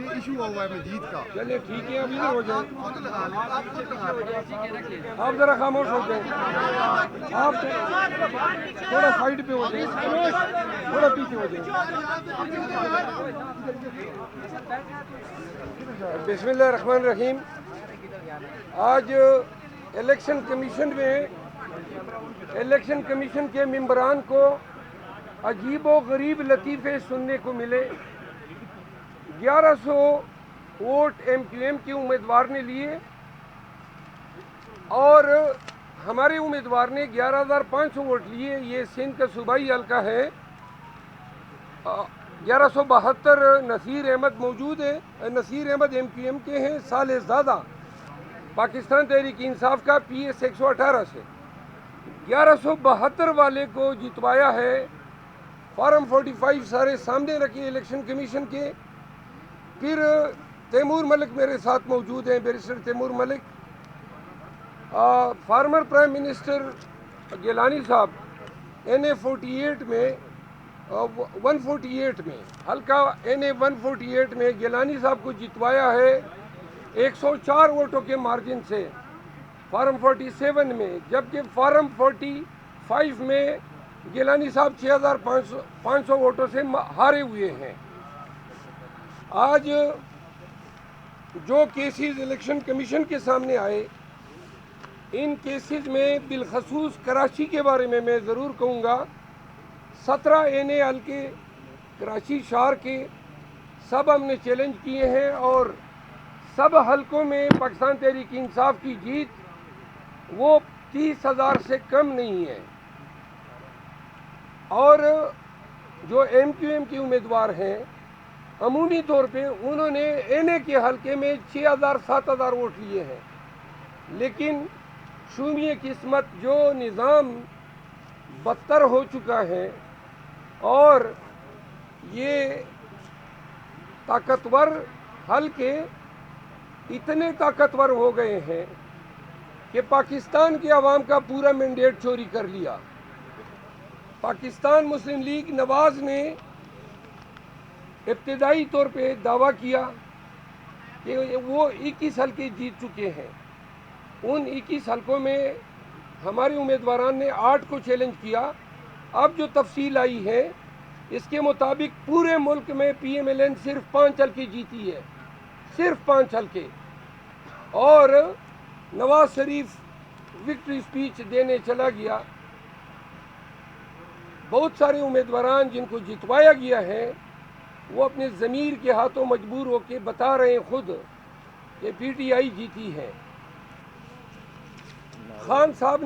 یہ ایشو ہوا ہے مجید کا. چلے ٹھیک ہے، ابھی ہو جائے. آپ ذرا خاموش ہو جائیں، آپ تھوڑا سائڈ پہ ہو جائیں، تھوڑا پیچھے ہو جائیں. بسم اللہ الرحمن الرحیم. آج الیکشن کمیشن کے ممبران کو عجیب و غریب لطیفے سننے کو ملے. 1100 ووٹ ایم کیو ایم کے امیدوار نے لیے اور ہمارے امیدوار نے 11,500 ووٹ لیے. یہ سندھ کا صوبائی حلقہ ہے. 1172 نصیر احمد موجود ہے. Nasir Ahmed M Q M کے ہیں. صالح زادہ پاکستان تحریک انصاف کا پی ایس 118 سے. 1172 والے کو جتوایا ہے. فارم 45 سارے سامنے رکھے الیکشن کمیشن کے. پھر تیمور ملک میرے ساتھ موجود ہیں، بیرسٹر تیمور ملک. فارمر پرائم منسٹر گیلانی صاحب این اے 48 میں 148 میں حلقہ این اے 148 میں گیلانی صاحب کو جتوایا ہے 104 ووٹوں کے مارجن سے فارم 47 میں، جبکہ فارم 45 میں گیلانی صاحب 6,500 ووٹوں سے ہارے ہوئے ہیں. آج جو کیسز الیکشن کمیشن کے سامنے آئے، ان کیسز میں بالخصوص کراچی کے بارے میں ضرور کہوں گا. 17 این اے حلقے کراچی شہر کے سب ہم نے چیلنج کیے ہیں اور سب حلقوں میں پاکستان تحریک انصاف کی جیت وہ 30,000 سے کم نہیں ہے. اور جو ایم کیو ایم کے امیدوار ہیں عمومی طور پہ انہوں نے این اے کے حلقے میں 6,000-7,000 ووٹ لیے ہیں. لیکن شومیہ قسمت جو نظام بدتر ہو چکا ہے اور یہ طاقتور حلقے اتنے طاقتور ہو گئے ہیں کہ پاکستان کے عوام کا پورا مینڈیٹ چوری کر لیا. پاکستان مسلم لیگ نواز نے ابتدائی طور پہ دعویٰ کیا کہ وہ 21 حلقے جیت چکے ہیں. ان 21 حلقوں میں ہمارے امیدواران نے 8 کو چیلنج کیا. اب جو تفصیل آئی ہے اس کے مطابق پورے ملک میں پی ایم ایل این صرف 5 حلقے جیتی ہے، صرف 5 حلقے. اور نواز شریف وکٹری اسپیچ دینے چلا گیا. بہت سارے امیدواران جن کو جتوایا گیا ہے وہ اپنے ضمیر کے ہاتھوں مجبور ہو کے بتا رہے ہیں خود کہ پی ٹی آئی جیتی ہے. خان صاحب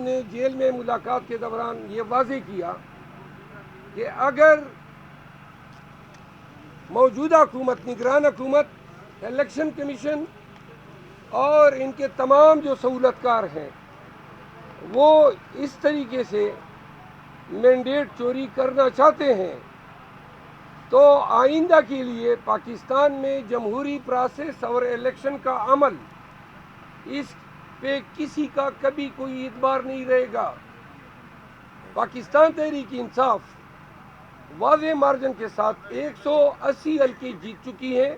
نے جیل میں ملاقات کے دوران یہ واضح کیا کہ اگر موجودہ حکومت، نگران حکومت، الیکشن کمیشن اور ان کے تمام جو سہولت کار ہیں وہ اس طریقے سے مینڈیٹ چوری کرنا چاہتے ہیں تو آئندہ کے لیے پاکستان میں جمہوری پروسیس اور الیکشن کا عمل اس پہ کسی کا کبھی کوئی اعتبار نہیں رہے گا. پاکستان تحریک انصاف واضح مارجن کے ساتھ 180 حلقے جیت چکی ہیں.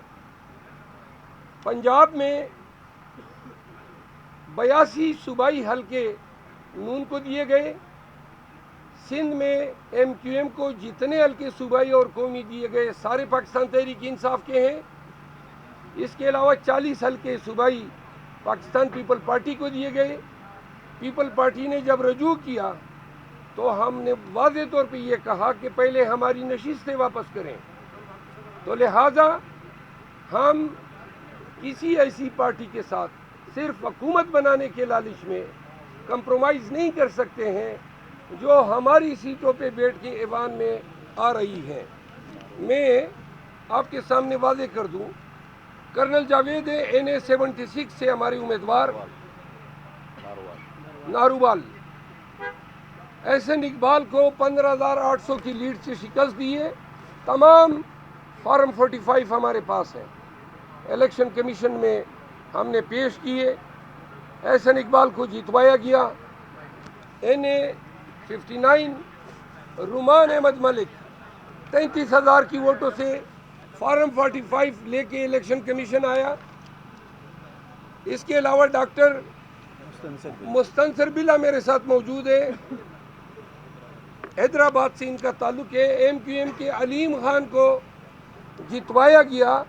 پنجاب میں 82 صوبائی حلقے نون کو دیے گئے. سندھ میں ایم کیو ایم کو جتنے حلقے صوبائی اور قومی دیے گئے سارے پاکستان تحریک انصاف کے ہیں. اس کے علاوہ 40 حلقے صوبائی پاکستان پیپل پارٹی کو دیے گئے. پیپل پارٹی نے جب رجوع کیا تو ہم نے واضح طور پہ یہ کہا کہ پہلے ہماری نشستیں واپس کریں. تو لہٰذا ہم کسی ایسی پارٹی کے ساتھ صرف حکومت بنانے کے لالچ میں کمپرومائز نہیں کر سکتے ہیں جو ہماری سیٹوں پہ بیٹھ کے ایوان میں آ رہی ہیں. میں آپ کے سامنے واضح کر دوں، کرنل جاوید این اے 76 سے ہمارے امیدوار ناروال احسن اقبال کو 15,800 کی لیڈ سے شکست دی ہے. تمام فارم 45 ہمارے پاس ہیں، الیکشن کمیشن میں ہم نے پیش کیے. احسن اقبال کو جتوایا گیا. این اے 59 رومان احمد ملک 33,000 کی ووٹوں سے فارم 45 لے کے الیکشن کمیشن آیا. اس کے علاوہ ڈاکٹر مستنصر بلا میرے ساتھ موجود ہے. حیدرآباد سے ان کا تعلق ہے. ایم کیو ایم کے علیم خان کو جتوایا گیا.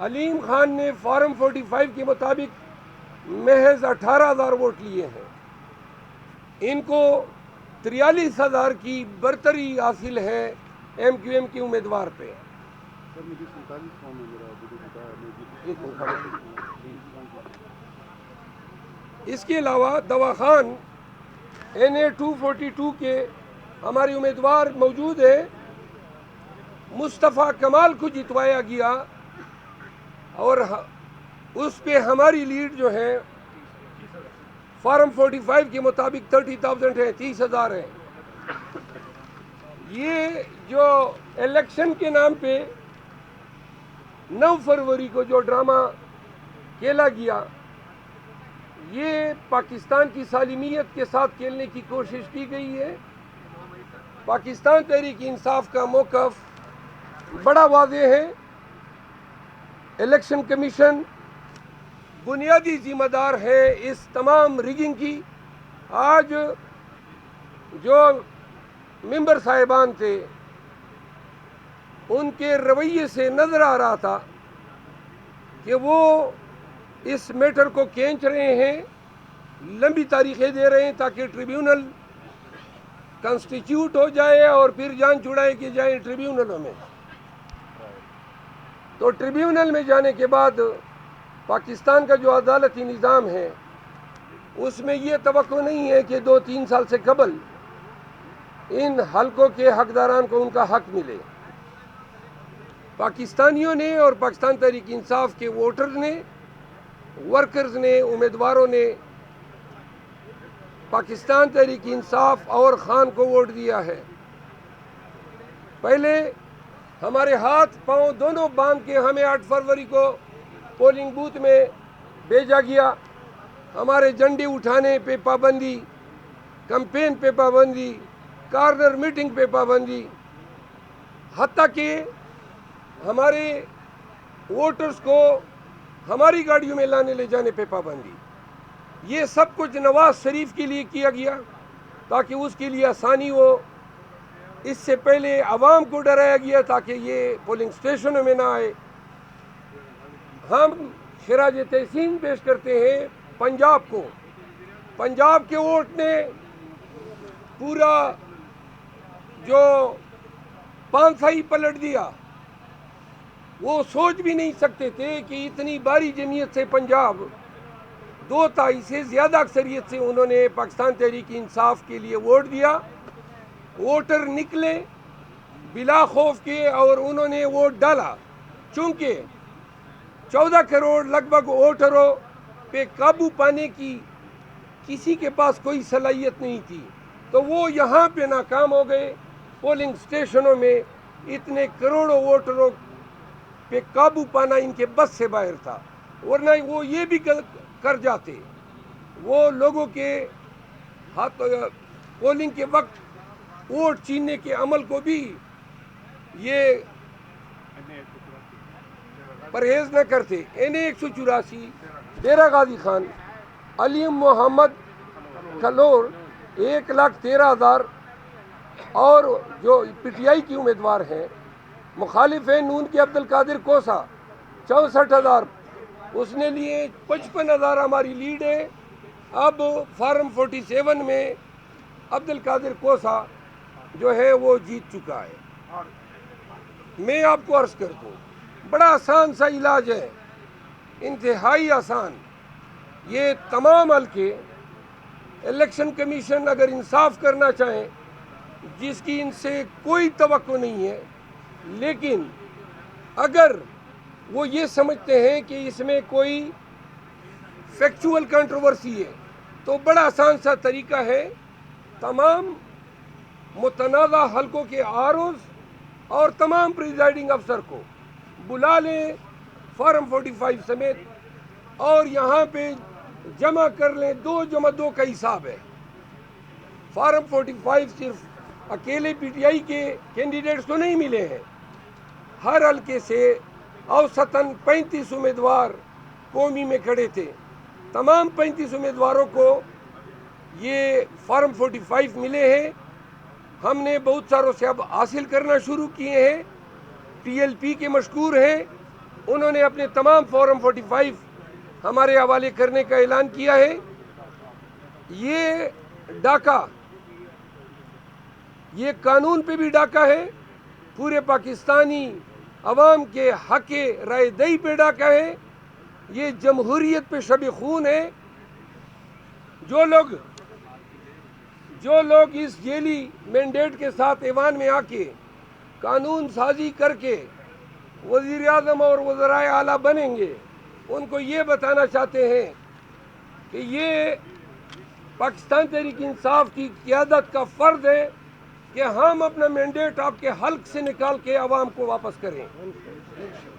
علیم خان نے فارم 45 کے مطابق محض 18,000 ووٹ لیے ہیں. ان کو 43,000 کی برتری حاصل ہے ایم کیو ایم کے امیدوار پہ. اس کے علاوہ دواخان NA 242 کے ہمارے امیدوار موجود ہے. مصطفیٰ کمال کو جتوایا گیا اور اس پہ ہماری لیڈ جو ہے فارم 45 کے مطابق 30,000 ہے، 30,000 ہے. یہ جو الیکشن کے نام پہ 9 فروری کو جو ڈرامہ کھیلا گیا، یہ پاکستان کی سالمیت کے ساتھ کھیلنے کی کوشش کی گئی ہے. پاکستان تحریک انصاف کا موقف بڑا واضح ہے. الیکشن کمیشن بنیادی ذمہ دار ہے اس تمام ریگنگ کی. آج جو ممبر صاحبان تھے ان کے رویے سے نظر آ رہا تھا کہ وہ اس میٹر کو کھینچ رہے ہیں، لمبی تاریخیں دے رہے ہیں تاکہ ٹریبیونل کنسٹیٹیوٹ ہو جائے اور پھر جان چھڑائے کہ جائیں ٹریبیونلوں میں. تو ٹریبیونل میں جانے کے بعد پاکستان کا جو عدالتی نظام ہے اس میں یہ توقع نہیں ہے کہ 2-3 سال سے قبل ان حلقوں کے حقداران کو ان کا حق ملے. پاکستانیوں نے اور پاکستان تحریک انصاف کے ووٹرز نے، ورکرز نے، امیدواروں نے پاکستان تحریک انصاف اور خان کو ووٹ دیا ہے. پہلے ہمارے ہاتھ پاؤں دونوں باندھ کے ہمیں 8 فروری کو پولنگ بوتھ میں بھیجا گیا. ہمارے جھنڈے اٹھانے پہ پابندی، کمپین پہ پابندی، کارنر میٹنگ پہ پابندی، حتیٰ کہ ہمارے ووٹرز کو ہماری گاڑیوں میں لانے لے جانے پہ پابندی. یہ سب کچھ نواز شریف کے لیے کیا گیا تاکہ اس کے لیے آسانی ہو. اس سے پہلے عوام کو ڈرایا گیا تاکہ یہ پولنگ اسٹیشنوں میں نہ آئے. ہم خراج تحسین پیش کرتے ہیں پنجاب کو. پنجاب کے ووٹ نے پورا جو پانسائی پلٹ دیا. وہ سوچ بھی نہیں سکتے تھے کہ اتنی باری جمعیت سے پنجاب 2/3 سے زیادہ اکثریت سے انہوں نے پاکستان تحریک انصاف کے لیے ووٹ دیا. ووٹر نکلے بلا خوف کے اور انہوں نے ووٹ ڈالا. چونکہ 14 کروڑ لگ بھگ ووٹروں پہ قابو پانے کی کسی کے پاس کوئی صلاحیت نہیں تھی تو وہ یہاں پہ ناکام ہو گئے. پولنگ اسٹیشنوں میں اتنے کروڑوں ووٹروں پہ قابو پانا ان کے بس سے باہر تھا، ورنہ وہ یہ بھی کر جاتے. وہ لوگوں کے ہاتھ پولنگ کے وقت ووٹ چھیننے کے عمل کو بھی یہ پرہیز نہ کرتے. NA 184 ڈیرہ غازی خان، علیم محمد کھلور 1,13,000 اور جو PTI کی امیدوار ہیں مخالف ہیں نون کے عبدالقادر کوسا 64,000 اس نے لیے. 55,000 ہماری لیڈ ہے. اب فارم 47 میں عبدالقادر کوسا جو ہے وہ جیت چکا ہے. میں آپ کو عرض کر دوں بڑا آسان سا علاج ہے، انتہائی آسان. یہ تمام حلقے الیکشن کمیشن اگر انصاف کرنا چاہیں، جس کی ان سے کوئی توقع نہیں ہے، لیکن اگر وہ یہ سمجھتے ہیں کہ اس میں کوئی فیکچول کنٹروورسی ہے تو بڑا آسان سا طریقہ ہے. تمام متنازع حلقوں کے ROs اور تمام پریزائڈنگ افسر کو بلا لیں فارم 45 سمیت اور یہاں پہ جمع کر لیں. 2+2 کا حساب ہے. فارم 45 صرف اکیلے PTI کے کینڈیڈیٹس کو نہیں ملے ہیں. ہر حلقے سے اوسطاً 35 امیدوار قومی میں کھڑے تھے. تمام 35 امیدواروں کو یہ فارم 45 ملے ہیں. ہم نے بہت ساروں سے اب حاصل کرنا شروع کیے ہیں. PLP کے مشکور ہیں، انہوں نے اپنے تمام فارم 45 ہمارے حوالے کرنے کا اعلان کیا ہے. یہ ڈاکہ، یہ قانون پہ بھی ڈاکہ ہے، پورے پاکستانی عوام کے حق رائے دہی پہ ڈاکہ ہے، یہ جمہوریت پہ شب خون ہے. جو لوگ اس جیلی مینڈیٹ کے ساتھ ایوان میں آ کے قانون سازی کر کے وزیر اعظم اور وزرائے اعلیٰ بنیں گے، ان کو یہ بتانا چاہتے ہیں کہ یہ پاکستان تحریک انصاف کی قیادت کا فرض ہے کہ ہم اپنا مینڈیٹ آپ کے حلق سے نکال کے عوام کو واپس کریں.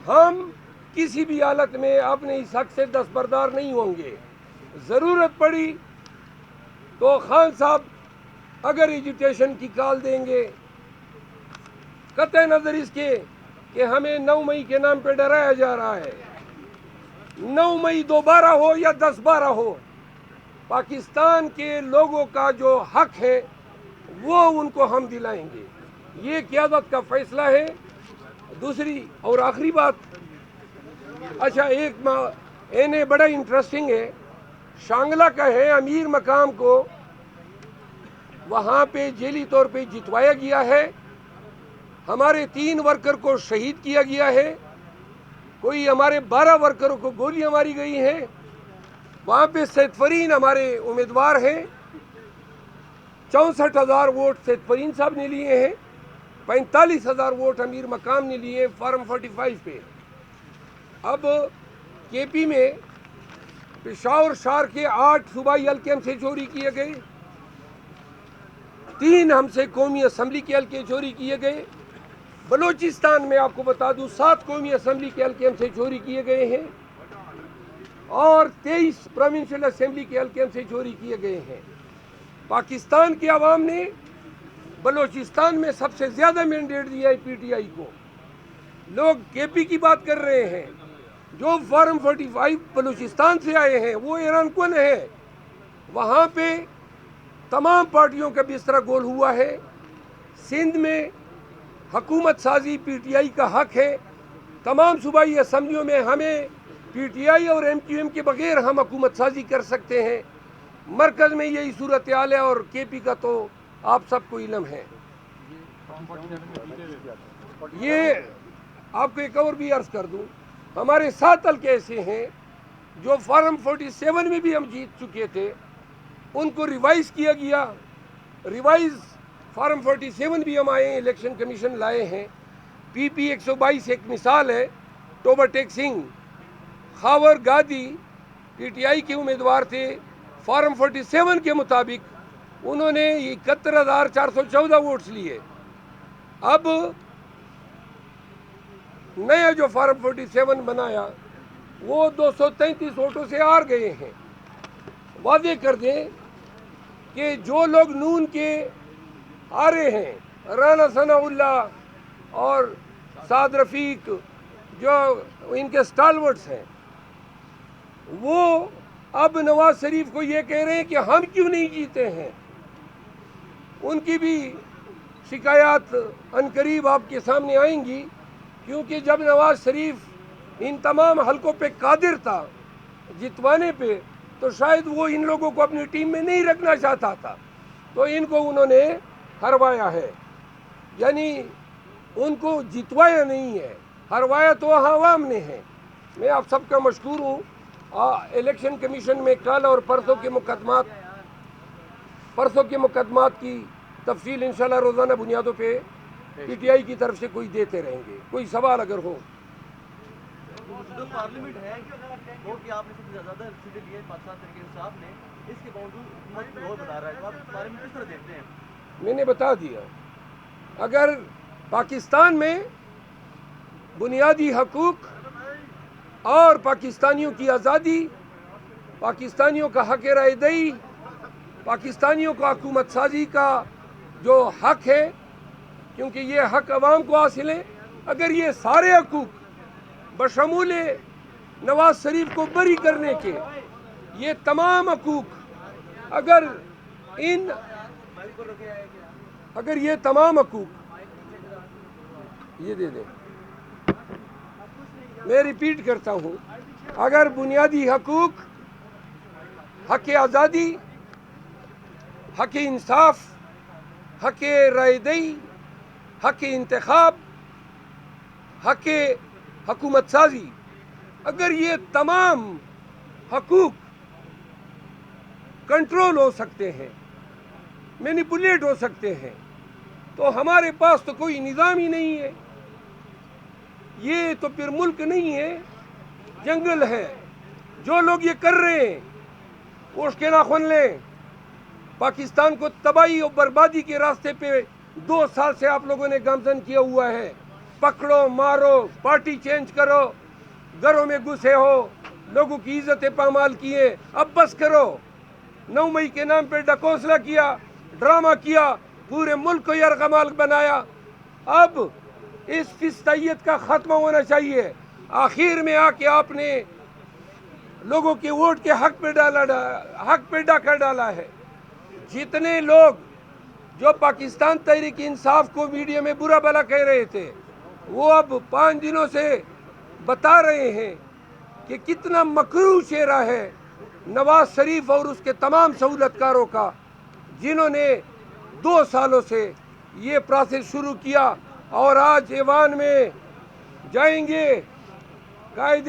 ہم کسی بھی حالت میں اپنے اس حق سے دستبردار نہیں ہوں گے. ضرورت پڑی تو خان صاحب اگر ایجوٹیشن کی کال دیں گے، قطع نظر اس کے کہ ہمیں 9 مئی کے نام پہ ڈرایا جا رہا ہے. 9 مئی دوبارہ ہو یا 10/12 ہو، پاکستان کے لوگوں کا جو حق ہے وہ ان کو ہم دلائیں گے. یہ قیادت کا فیصلہ ہے. دوسری اور آخری بات، اچھا ایک بڑا انٹرسٹنگ ہے، شانگلہ کا ہے، امیر مقام کو وہاں پہ جیلی طور پہ جتوایا گیا ہے. ہمارے 3 ورکر کو شہید کیا گیا ہے. کوئی ہمارے 12 ورکروں کو گولیاں ماری گئی ہیں. وہاں پہ سید فرین ہمارے امیدوار ہیں. 64,000 ووٹ سید فرین صاحب نے لیے ہیں، 45,000 ووٹ امیر مقام نے لیے فارم 45 پہ. اب KP میں پشاور شہر کے 8 صوبائی حلقے ہم سے چوری کیے گئے، 3 ہم سے قومی اسمبلی کے حلقے چوری کیے گئے. بلوچستان میں آپ کو بتا دوں 7 قومی اسمبلی کے حلقے ہم سے چوری کیے گئے ہیں اور 23 پروونشل اسمبلی کے حلقے ہم سے چوری کیے گئے ہیں. پاکستان کے عوام نے بلوچستان میں سب سے زیادہ مینڈیٹ دیا ہے PTI کو. لوگ KP کی بات کر رہے ہیں. جو فارم 45 بلوچستان سے آئے ہیں وہ ایران کن ہے. وہاں پہ تمام پارٹیوں کا بستر گول ہوا ہے. سندھ میں حکومت سازی PTI کا حق ہے. تمام صوبائی اسمبلیوں میں ہمیں PTI اور MQM کے بغیر ہم حکومت سازی کر سکتے ہیں. مرکز میں یہی صورتحال ہے اور KP کا تو آپ سب کو علم ہے. یہ آپ کو ایک اور بھی عرض کر دوں، ہمارے 7 حلقے ایسے ہیں جو فارم 47 میں بھی ہم جیت چکے تھے، ان کو ریوائز کیا گیا. ریوائز فارم 47 بھی ہم آئے ہیں، الیکشن کمیشن لائے ہیں. PP 122 ایک مثال ہے. ٹوبر ٹیک سنگھ، خاور گادی PTI کے امیدوار تھے. فارم 47 کے مطابق انہوں نے 71,414 ووٹس لیے. اب نیا جو فارم 47 بنایا وہ 233 ووٹوں سے ہار گئے ہیں. واضح کر دیں کہ جو لوگ نون کے ہارے ہیں، رانا ثناء اللہ اور سعد رفیق جو ان کے سٹالورٹس ہیں، وہ اب نواز شریف کو یہ کہہ رہے ہیں کہ ہم کیوں نہیں جیتے ہیں. ان کی بھی شکایات عنقریب آپ کے سامنے آئیں گی، کیونکہ جب نواز شریف ان تمام حلقوں پہ قادر تھا جتوانے پہ، تو شاید وہ ان لوگوں کو اپنی ٹیم میں نہیں رکھنا چاہتا تھا، تو ان کو انہوں نے ہروایا ہے. یعنی ان کو جتوایا نہیں ہے، ہروایا تو عوام نے ہے. میں آپ سب کا مشکور ہوں. الیکشن کمیشن میں کل اور پرسوں کے مقدمات کی تفصیل انشاءاللہ روزانہ بنیادوں پہ PTI کی طرف سے کوئی دیتے رہیں گے. کوئی سوال اگر ہو. جو پارلیمنٹ ہے کہ آپ نے سب سے زیادہ سیٹیں لی ہے پاکستان تحریک انصاف نے، اس کے باوجود حکومت لاہور بتا رہا ہے، تو آپ پارلیمنٹ کس طرح دیکھتے ہیں؟ میں نے بتا دیا، اگر پاکستان میں بنیادی حقوق اور پاکستانیوں کی آزادی، پاکستانیوں کا حق رائے دہی، پاکستانیوں کو حکومت سازی کا جو حق ہے، کیونکہ یہ حق عوام کو حاصل ہے، اگر یہ سارے حقوق بشمول نواز شریف کو بری کرنے کے، یہ تمام حقوق اگر یہ تمام حقوق، یہ دے دیں، میں ریپیٹ کرتا ہوں، اگر بنیادی حقوق، حق آزادی، حق انصاف، حق رائے دہی، حق انتخاب، حق حکومت سازی، اگر یہ تمام حقوق کنٹرول ہو سکتے ہیں، مینیپولیٹ ہو سکتے ہیں، تو ہمارے پاس تو کوئی نظام ہی نہیں ہے، یہ تو پھر ملک نہیں ہے، جنگل ہے۔ جو لوگ یہ کر رہے ہیں وہ اس کے ناخن لیں۔ پاکستان کو تباہی اور بربادی کے راستے پہ 2 سال سے آپ لوگوں نے گامزن کیا ہوا ہے۔ پکڑو، مارو، پارٹی چینج کرو، گھروں میں گھسے ہو، لوگوں کی عزتیں پامال کیے، اب بس کرو۔ 9 مئی کے نام پہ ڈکوسلا کیا، ڈرامہ کیا، پورے ملک کو یرغمال بنایا۔ اب اس فسطائیت کا خاتمہ ہونا چاہیے۔ آخر میں آ کے آپ نے لوگوں کے ووٹ کے حق پہ ڈاکہ ڈالا ہے۔ جتنے لوگ جو پاکستان تحریک انصاف کو میڈیا میں برا بھلا کہہ رہے تھے، وہ اب 5 دنوں سے بتا رہے ہیں کہ کتنا مکروہ چہرہ ہے نواز شریف اور اس کے تمام سہولت کاروں کا، جنہوں نے 2 سالوں سے یہ پروسیس شروع کیا، اور آج ایوان میں جائیں گے، قائد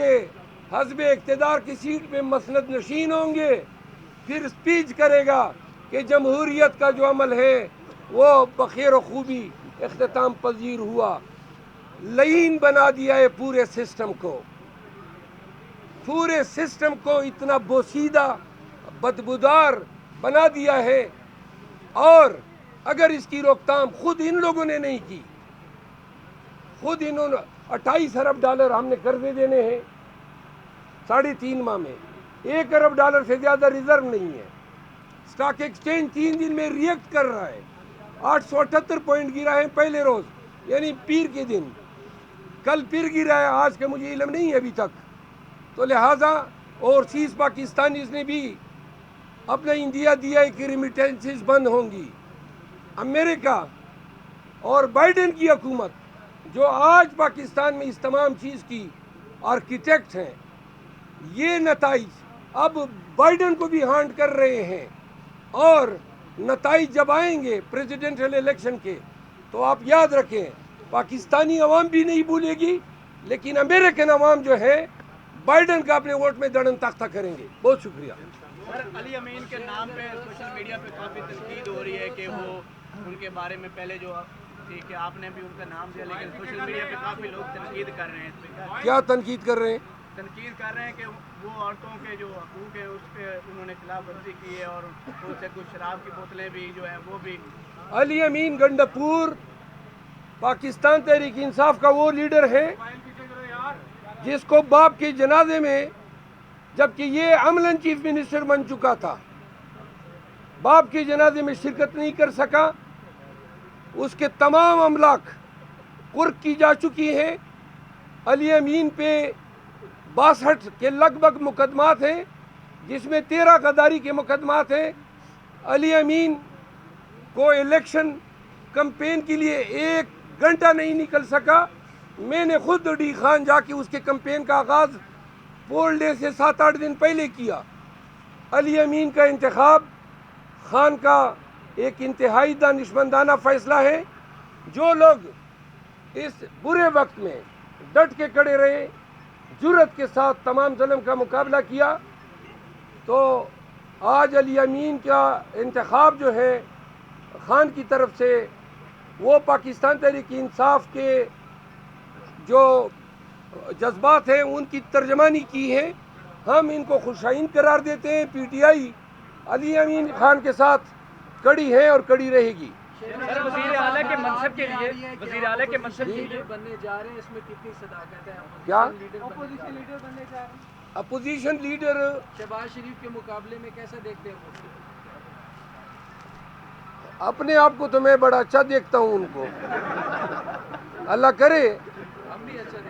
حزب اقتدار کی سیٹ پہ مسند نشین ہوں گے، پھر اسپیچ کرے گا کہ جمہوریت کا جو عمل ہے وہ بخیر و خوبی اختتام پذیر ہوا۔ لعین بنا دیا ہے پورے سسٹم کو اتنا بوسیدہ، بدبودار بنا دیا ہے، اور اگر اس کی روک تھام خود ان لوگوں نے نہیں کی، خود انہوں نے 28 ارب ڈالر ہم نے قرضے دینے ہیں 3.5 ماہ میں، 1 ارب ڈالر سے زیادہ ریزرو نہیں ہے۔ اسٹاک ایکسچینج 3 دن میں ریئیکٹ کر رہا ہے، 878 پوائنٹ گرا ہے پہلے روز، یعنی پیر کے دن، کل پھر گرا ہے، آج کا مجھے علم نہیں ہے ابھی تک۔ تو لہٰذا اوورسیز پاکستانیز نے بھی اپنا انڈیا دیا کہ ریمیٹنسز بند ہوں گی۔ امریکہ اور بائیڈن کی حکومت جو آج پاکستان میں اس تمام چیز کی آرکیٹیکٹ ہیں، یہ نتائج اب بائیڈن کو بھی ہانٹ کر رہے ہیں، اور نتائج جب آئیں گے پریزیڈنشل الیکشن کے تو آپ یاد رکھیں پاکستانی عوام بھی نہیں بھولے گی، لیکن امریکن عوام جو ہے بائیڈن کا اپنے ووٹ میں دڑن تختہ کریں گے۔ بہت شکریہ۔ سر، علی امین کے نام پہ سوشل میڈیا پہ کافی تنقید ہو رہی ہے کہ وہ ان کے بارے میں پہلے جو تھی کہ آپ نے بھی ان کا نام دیا، لیکن سوشل میڈیا پہ کافی لوگ تنقید کر رہے ہیں اس پہ۔ کیا تنقید کر رہے ہیں؟ تنقید کر رہے ہیں کہ وہ عورتوں کے جو حقوق ہیں اس پہ انہوں نے خلاف ورزی کی ہے، اور ان سے کچھ شراب کی بوتلیں بھی جو ہیں وہ بھی۔ علی امین گنڈپور پاکستان تحریک انصاف کا وہ لیڈر ہے جس کو باپ کے جنازے میں، جبکہ یہ عملاً چیف منسٹر بن چکا تھا، باپ کے جنازے میں شرکت نہیں کر سکا، اس کے تمام املاک قرق کی جا چکی ہیں۔ علی امین پہ 62 کے لگ بھگ مقدمات ہیں، جس میں 13 غداری کے مقدمات ہیں۔ علی امین کو الیکشن کمپین کے لیے 1 گھنٹہ نہیں نکل سکا۔ میں نے خود ڈی خان جا کے اس کے کمپین کا آغاز پول ڈے سے 7-8 دن پہلے کیا۔ علی امین کا انتخاب خان کا ایک انتہائی دانشمندانہ فیصلہ ہے۔ جو لوگ اس برے وقت میں ڈٹ کے کھڑے رہے، جرأت کے ساتھ تمام ظلم کا مقابلہ کیا، تو آج علی امین کا انتخاب جو ہے خان کی طرف سے، وہ پاکستان تحریک انصاف کے جو جذبات ہیں ان کی ترجمانی کی ہے۔ ہم ان کو خوشائن قرار دیتے ہیں۔ پی ٹی آئی علی امین خان کے ساتھ کڑی ہے اور کڑی رہے گی۔ سر، وزیر اعلیٰ کے منصب کے لیے بننے جا رہے ہیں، اس میں کتنی صداقت ہے؟ کیا اپوزیشن لیڈر بننے جا رہے ہیں، اپوزیشن لیڈر شہباز شریف کے مقابلے میں کیسا دیکھتے ہیں وہ؟ اپنے آپ کو تو میں بڑا اچھا دیکھتا ہوں ان کو۔ اللہ کرے